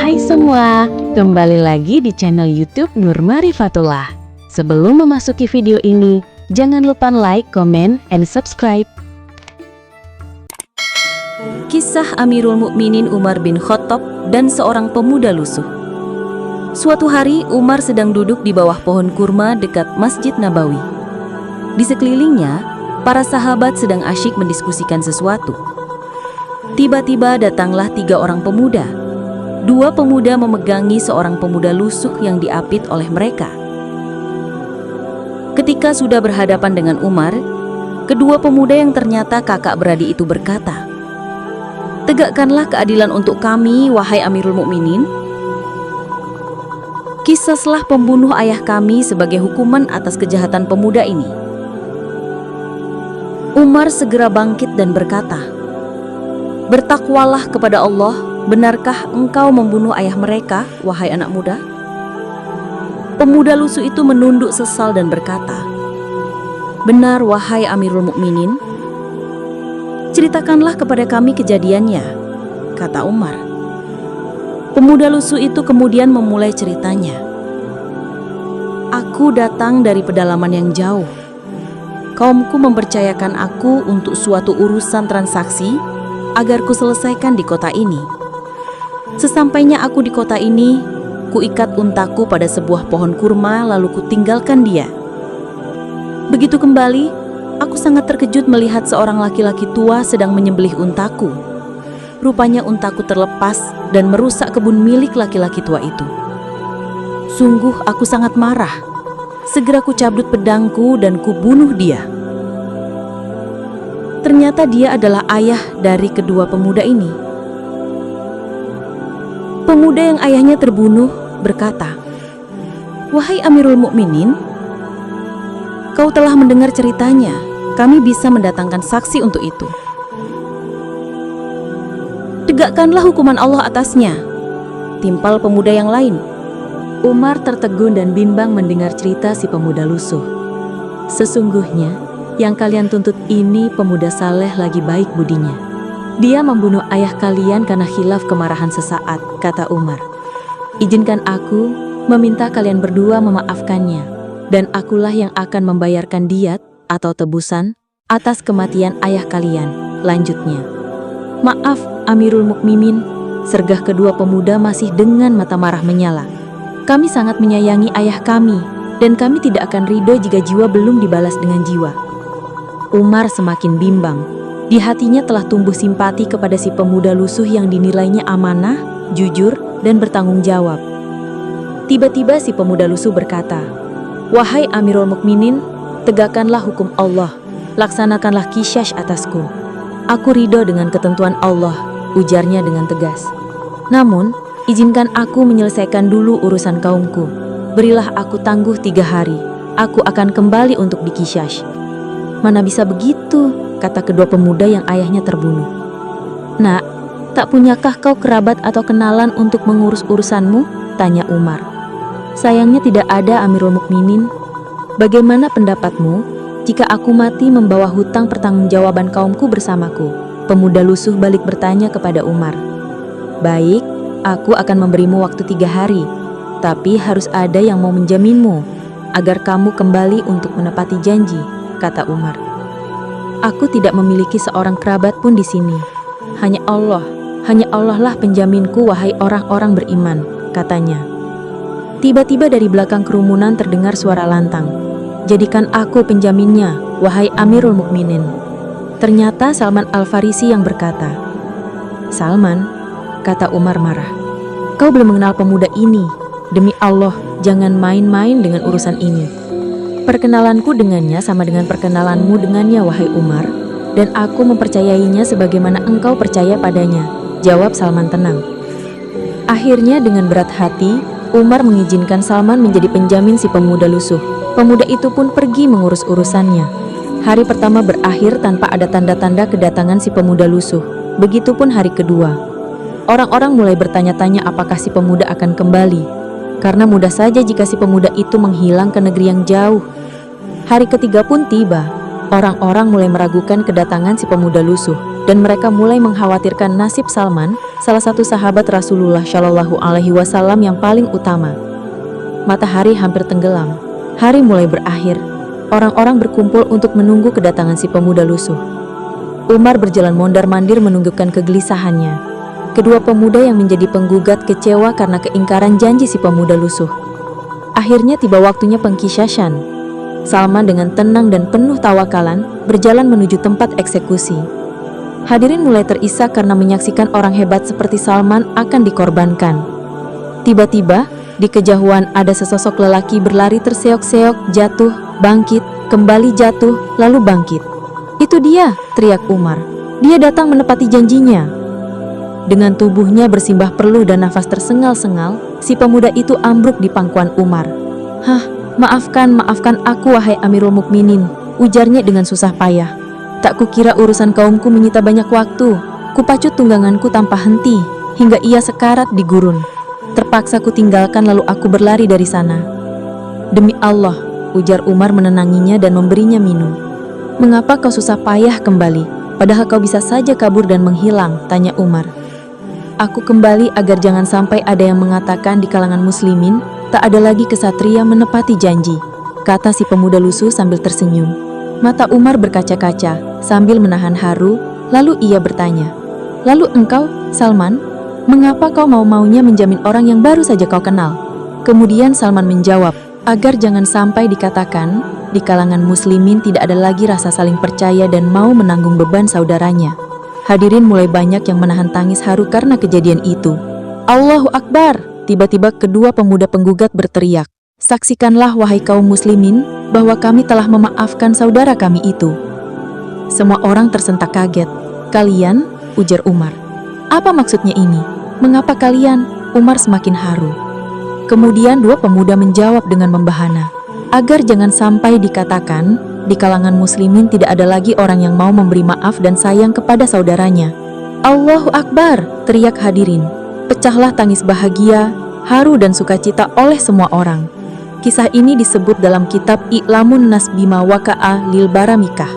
Hai semua, kembali lagi di channel YouTube Nur Marifatullah. Sebelum memasuki video ini, jangan lupa like, comment, and subscribe. Kisah Amirul Mukminin Umar bin Khattab dan seorang pemuda lusuh. Suatu hari Umar sedang duduk di bawah pohon kurma dekat Masjid Nabawi. Di sekelilingnya, para sahabat sedang asyik mendiskusikan sesuatu. Tiba-tiba datanglah 3 orang pemuda. 2 pemuda memegangi seorang pemuda lusuh yang diapit oleh mereka. Ketika sudah berhadapan dengan Umar, kedua pemuda yang ternyata kakak beradik itu berkata, "Tegakkanlah keadilan untuk kami, wahai Amirul Mukminin. Kisaslah pembunuh ayah kami sebagai hukuman atas kejahatan pemuda ini." Umar segera bangkit dan berkata, "Bertakwalah kepada Allah, benarkah engkau membunuh ayah mereka, wahai anak muda?" Pemuda lusuh itu menunduk sesal dan berkata, "Benar, wahai Amirul Mukminin. Ceritakanlah kepada kami kejadiannya," kata Umar. Pemuda lusuh itu kemudian memulai ceritanya. "Aku datang dari pedalaman yang jauh. Kaumku mempercayakan aku untuk suatu urusan transaksi agar ku selesaikan di kota ini. Sesampainya aku di kota ini, ku ikat untaku pada sebuah pohon kurma lalu ku tinggalkan dia. Begitu kembali, aku sangat terkejut melihat seorang laki-laki tua sedang menyembelih untaku. Rupanya untaku terlepas dan merusak kebun milik laki-laki tua itu. Sungguh aku sangat marah. Segera ku cabut pedangku dan ku bunuh dia." Ternyata dia adalah ayah dari kedua pemuda ini. Pemuda yang ayahnya terbunuh berkata, "Wahai Amirul Mukminin, kau telah mendengar ceritanya. Kami bisa mendatangkan saksi untuk itu. Tegakkanlah hukuman Allah atasnya," timpal pemuda yang lain. Umar tertegun dan bimbang mendengar cerita si pemuda lusuh. "Sesungguhnya yang kalian tuntut ini pemuda saleh lagi baik budinya. Dia membunuh ayah kalian karena khilaf kemarahan sesaat," kata Umar. "Izinkan aku meminta kalian berdua memaafkannya, dan akulah yang akan membayarkan diat atau tebusan atas kematian ayah kalian," lanjutnya. "Maaf, Amirul Mukminin," sergah kedua pemuda masih dengan mata marah menyala. "Kami sangat menyayangi ayah kami, dan kami tidak akan ridho jika jiwa belum dibalas dengan jiwa." Umar semakin bimbang. Di hatinya telah tumbuh simpati kepada si pemuda lusuh yang dinilainya amanah, jujur, dan bertanggung jawab. Tiba-tiba si pemuda lusuh berkata, "Wahai Amirul Mukminin, tegakkanlah hukum Allah, laksanakanlah qisas atasku. Aku ridho dengan ketentuan Allah," ujarnya dengan tegas. "Namun, izinkan aku menyelesaikan dulu urusan kaumku. Berilah aku tangguh 3 hari, aku akan kembali untuk diqisas." "Mana bisa begitu," kata kedua pemuda yang ayahnya terbunuh. "Nak, tak punyakah kau kerabat atau kenalan untuk mengurus urusanmu?" tanya Umar. "Sayangnya tidak ada, Amirul Mukminin." "Bagaimana pendapatmu jika aku mati membawa hutang pertanggungjawaban kaumku bersamaku?" Pemuda lusuh balik bertanya kepada Umar. "Baik, aku akan memberimu waktu 3 hari, tapi harus ada yang mau menjaminmu agar kamu kembali untuk menepati janji," kata Umar. "Aku tidak memiliki seorang kerabat pun di sini. Hanya Allah lah penjaminku, wahai orang-orang beriman," katanya. Tiba-tiba dari belakang kerumunan terdengar suara lantang. "Jadikan aku penjaminnya, wahai Amirul Mukminin." Ternyata Salman Al-Farisi yang berkata. "Salman," kata Umar marah, "kau belum mengenal pemuda ini. Demi Allah, jangan main-main dengan urusan ini. Perkenalanku dengannya sama dengan perkenalanmu dengannya, wahai Umar, dan aku mempercayainya sebagaimana engkau percaya padanya," jawab Salman tenang. Akhirnya dengan berat hati, Umar mengizinkan Salman menjadi penjamin si pemuda lusuh. Pemuda itu pun pergi mengurus urusannya. Hari pertama berakhir tanpa ada tanda-tanda kedatangan si pemuda lusuh. Begitupun hari kedua. Orang-orang mulai bertanya-tanya apakah si pemuda akan kembali, karena mudah saja jika si pemuda itu menghilang ke negeri yang jauh. Hari ketiga pun tiba. Orang-orang mulai meragukan kedatangan si pemuda lusuh, dan mereka mulai mengkhawatirkan nasib Salman salah satu sahabat Rasulullah Shallallahu Alaihi Wasallam yang paling utama. Matahari hampir tenggelam, hari mulai berakhir. Orang-orang berkumpul untuk menunggu kedatangan si pemuda lusuh. Umar berjalan mondar-mandir menunjukkan kegelisahannya. Kedua pemuda yang menjadi penggugat kecewa karena keingkaran janji si pemuda lusuh. Akhirnya tiba waktunya pengkisasan. Salman dengan tenang dan penuh tawakalan berjalan menuju tempat eksekusi. Hadirin mulai terisak karena menyaksikan orang hebat seperti Salman akan dikorbankan. Tiba-tiba, di kejauhan ada sesosok lelaki berlari terseok-seok, jatuh, bangkit, kembali jatuh, lalu bangkit. "Itu dia!" teriak Umar. "Dia datang menepati janjinya." Dengan tubuhnya bersimbah peluh dan nafas tersengal-sengal, si pemuda itu ambruk di pangkuan Umar. Maafkan aku wahai Amirul Mukminin," ujarnya dengan susah payah. "Tak kukira urusan kaumku menyita banyak waktu. Kupacut tungganganku tanpa henti, hingga ia sekarat di gurun. Terpaksa kutinggalkan lalu aku berlari dari sana." "Demi Allah," ujar Umar menenanginya dan memberinya minum. "Mengapa kau susah payah kembali, padahal kau bisa saja kabur dan menghilang?" tanya Umar. "Aku kembali agar jangan sampai ada yang mengatakan di kalangan muslimin, tak ada lagi kesatria menepati janji," kata si pemuda lusuh sambil tersenyum. Mata Umar berkaca-kaca sambil menahan haru, lalu ia bertanya, "Lalu engkau, Salman, mengapa kau mau-maunya menjamin orang yang baru saja kau kenal?" Kemudian Salman menjawab, agar jangan sampai dikatakan, di kalangan muslimin tidak ada lagi rasa saling percaya dan mau menanggung beban saudaranya. Hadirin mulai banyak yang menahan tangis haru karena kejadian itu. "Allahu Akbar!" Tiba-tiba kedua pemuda penggugat berteriak, "Saksikanlah wahai kaum muslimin, bahwa kami telah memaafkan saudara kami itu." Semua orang tersentak kaget. "Kalian?" ujar Umar. "Apa maksudnya ini? Mengapa kalian?" Umar semakin haru. Kemudian dua pemuda menjawab dengan membahana, agar jangan sampai dikatakan, di kalangan muslimin tidak ada lagi orang yang mau memberi maaf dan sayang kepada saudaranya. "Allahu Akbar!" teriak hadirin. Pecahlah tangis bahagia, haru dan sukacita oleh semua orang. Kisah ini disebut dalam kitab I'lamun Nas Bima Waqa'a lil Baramikah.